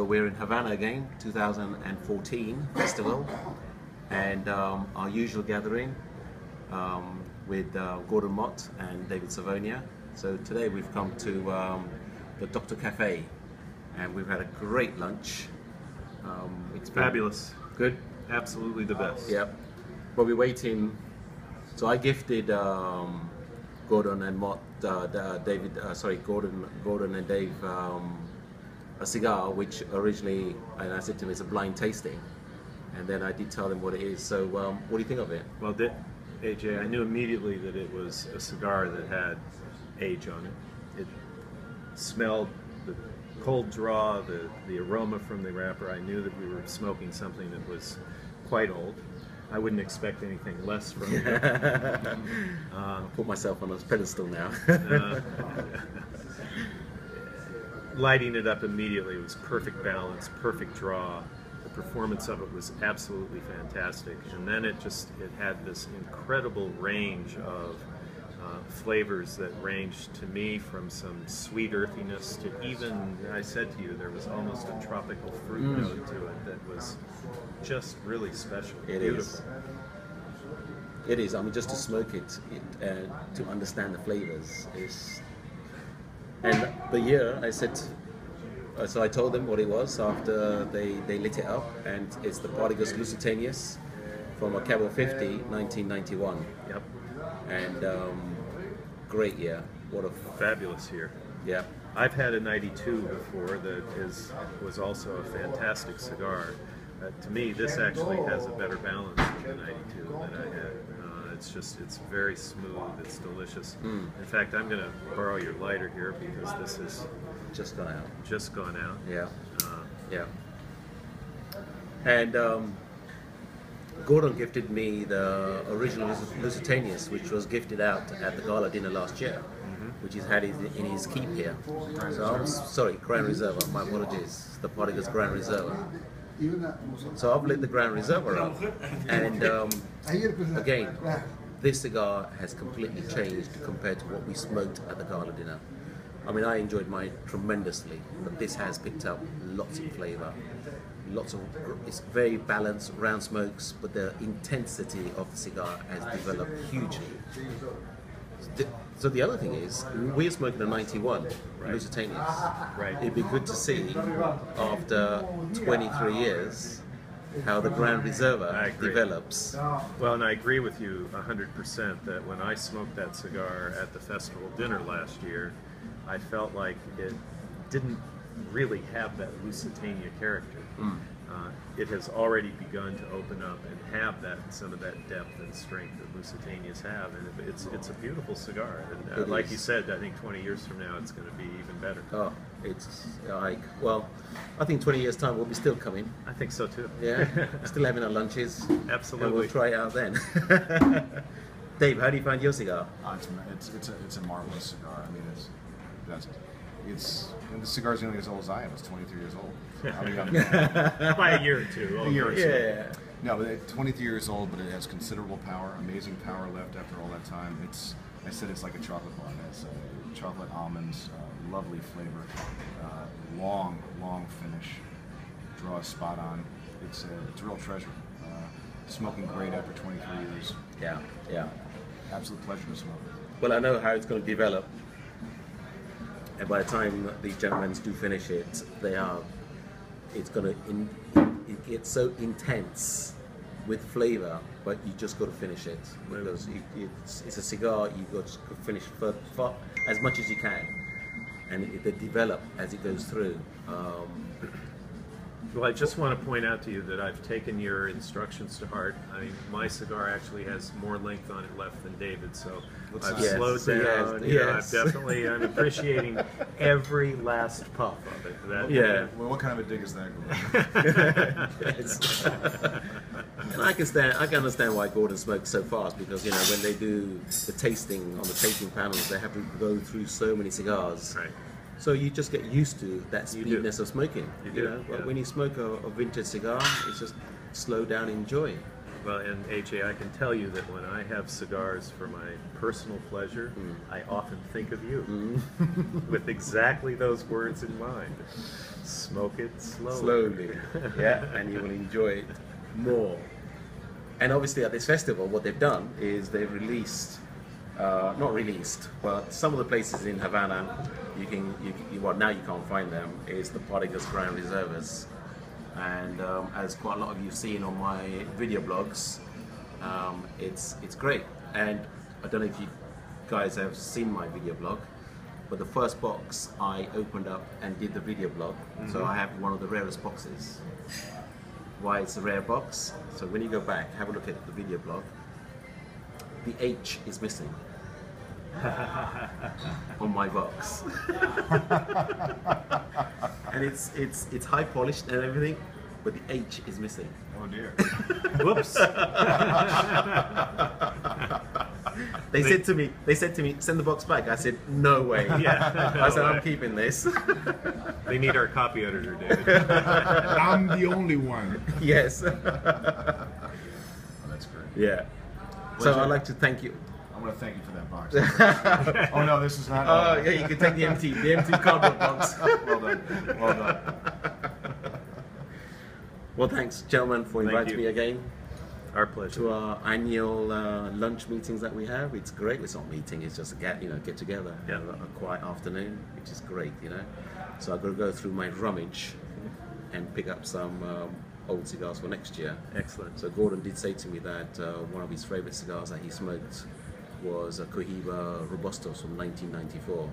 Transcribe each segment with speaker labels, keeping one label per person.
Speaker 1: we're in Havana again, 2014 festival, and our usual gathering with Gordon Mott and David Savona. So today we've come to the Dr. Cafe, and we've had a great lunch.
Speaker 2: It's fabulous.
Speaker 1: Good?
Speaker 2: Absolutely the best.
Speaker 1: Yep. But we're waiting. So I gifted Gordon and Mott, Gordon and Dave a cigar, which originally, and I said to him, it's a blind tasting. And then I did tell them what it is. So what do you think of it?
Speaker 2: Well, AJ, I knew immediately that it was a cigar that had age on it. It smelled the cold draw, the aroma from the wrapper. I knew that we were smoking something that was quite old. I wouldn't expect anything less from you.
Speaker 1: I'll put myself on a pedestal now.
Speaker 2: Lighting it up immediately was perfect balance, perfect draw. The performance of it was absolutely fantastic, and then it had this incredible range of flavors that ranged to me from some sweet earthiness to even, I said to you, there was almost a tropical fruit note to it that was just really special. Beautiful.
Speaker 1: It is. I mean, just to smoke it to understand the flavors is. And the year, I said, so I told them what it was after they lit it up, and it's the Partagas Lusitanias from a Cabo 50, 1991.
Speaker 2: Yep.
Speaker 1: And great year. What a
Speaker 2: fabulous year.
Speaker 1: Yeah.
Speaker 2: I've had a 92 before that was also a fantastic cigar. To me, this actually has a better balance than the 92 that I had. It's very smooth, it's delicious. In fact, I'm going to borrow your lighter here because this is
Speaker 1: just gone out.
Speaker 2: Just gone out.
Speaker 1: Yeah. Yeah. And Gordon gifted me the original Lusitanias, which was gifted out at the gala dinner last year, which he's had in his keep here. So I'm sorry, Gran Reserva, my apologies, the Partagas Gran Reserva. So I've lit the Gran Reserva up, and again, this cigar has completely changed compared to what we smoked at the gala dinner. I mean, I enjoyed mine tremendously, but this has picked up lots of flavour, it's very balanced, round smokes, but the intensity of the cigar has developed hugely. So the other thing is, we're smoking a 91 Lusitanias.
Speaker 2: Right.
Speaker 1: It'd be good to see, after 23 years, how the Gran Reserva develops.
Speaker 2: Well, and I agree with you 100% that when I smoked that cigar at the festival dinner last year, I felt like it didn't really have that Lusitania character. It has already begun to open up and have some of that depth and strength that Lusitanias have, and it's a beautiful cigar. And like you said, I think 20 years from now it's going to be even better.
Speaker 1: Oh, it's like, well, I think 20 years time we'll be still coming.
Speaker 2: I think so too.
Speaker 1: Yeah, still having our lunches.
Speaker 2: Absolutely.
Speaker 1: And we'll try it out then. Dave, how do you find your cigar?
Speaker 3: It's a marvelous cigar. I mean, and the cigar's nearly as old as I am. It's 23 years old.
Speaker 2: By a year or two.
Speaker 3: A year or two.
Speaker 1: Yeah.
Speaker 3: No, but it's 23 years old, but it has considerable power, amazing power left after all that time. I said it's like a chocolate bar. It has chocolate almonds, lovely flavor, long finish, draw is spot on. It's a real treasure. Smoking great after 23 years.
Speaker 1: Yeah.
Speaker 3: Absolute pleasure to smoke.
Speaker 1: Well, I know how it's going to develop, and by the time these gentlemen do finish it, it's going to get so intense with flavor, but you just got to finish it because it's a cigar. You got to finish for as much as you can, and they develop as it goes through.
Speaker 2: Well, I just want to point out to you that I've taken your instructions to heart. I mean, my cigar actually has more length on it left than David's, so I've slowed down.
Speaker 1: Yes.
Speaker 2: I'm appreciating every last puff of it.
Speaker 3: Well, what kind of a dig is that?
Speaker 1: Yes. And I can understand why Gordon smokes so fast, because when they do the tasting on the tasting panels, they have to go through so many cigars.
Speaker 2: Right.
Speaker 1: So you just get used to that speediness of smoking.
Speaker 2: You do.
Speaker 1: But when you smoke a vintage cigar, it's just slow down and enjoy.
Speaker 2: Well, and AJ, I can tell you that when I have cigars for my personal pleasure, I often think of you with exactly those words in mind. Smoke it slowly.
Speaker 1: Slowly, yeah, and you will enjoy it more. And obviously at this festival, what they've done is they've released, not released, but some of the places in Havana, well, now you can't find them, is the Partagas Gran Reservas. And as quite a lot of you've seen on my video blogs, it's great. And I don't know if you guys have seen my video blog, but the first box I opened up and did the video blog. So I have one of the rarest boxes. Why it's a rare box? So when you go back, have a look at the video blog. The H is missing on my box. And it's high polished and everything, but the H is missing.
Speaker 3: Oh dear.
Speaker 2: Whoops.
Speaker 1: They said to me, send the box back. I said, no way.
Speaker 2: Yeah,
Speaker 1: I said,
Speaker 2: no way.
Speaker 1: I'm keeping this.
Speaker 2: They need our copy editor, David.
Speaker 4: I'm the only one.
Speaker 1: Yes.
Speaker 3: Oh, that's great.
Speaker 1: Yeah. So I'd like to thank you.
Speaker 3: I want to thank you for that box. Oh no, this is not.
Speaker 1: Oh yeah, you can take the empty cardboard box.
Speaker 3: Well done. Well done.
Speaker 1: Well, thanks, gentlemen, for inviting me again
Speaker 2: Our pleasure.
Speaker 1: to our annual lunch meetings that we have. It's great. It's not meeting. It's just a get together.
Speaker 2: Yeah.
Speaker 1: A quiet afternoon, which is great. So I've got to go through my rummage and pick up some old cigars for next year.
Speaker 2: Excellent.
Speaker 1: So Gordon did say to me that one of his favorite cigars that he smoked was a Cohiba Robustos from 1994.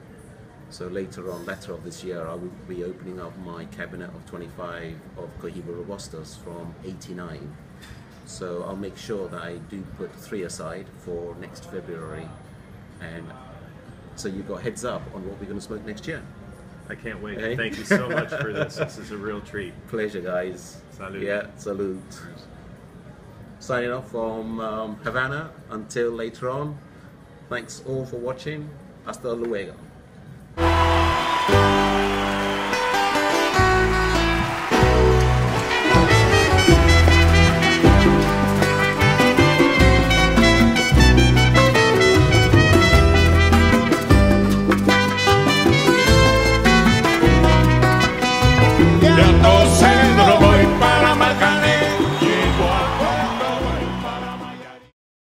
Speaker 1: So later of this year, I will be opening up my cabinet of 25 of Cohiba Robustos from 89. So I'll make sure that I do put 3 aside for next February. And so you've got heads up on what we're going to smoke next year.
Speaker 2: I can't wait.
Speaker 1: Okay.
Speaker 2: Thank you so much for this. This is a real treat.
Speaker 1: Pleasure, guys.
Speaker 2: Salud.
Speaker 1: Yeah, salute. Signing off from Havana until later on. Thanks all for watching. Hasta luego.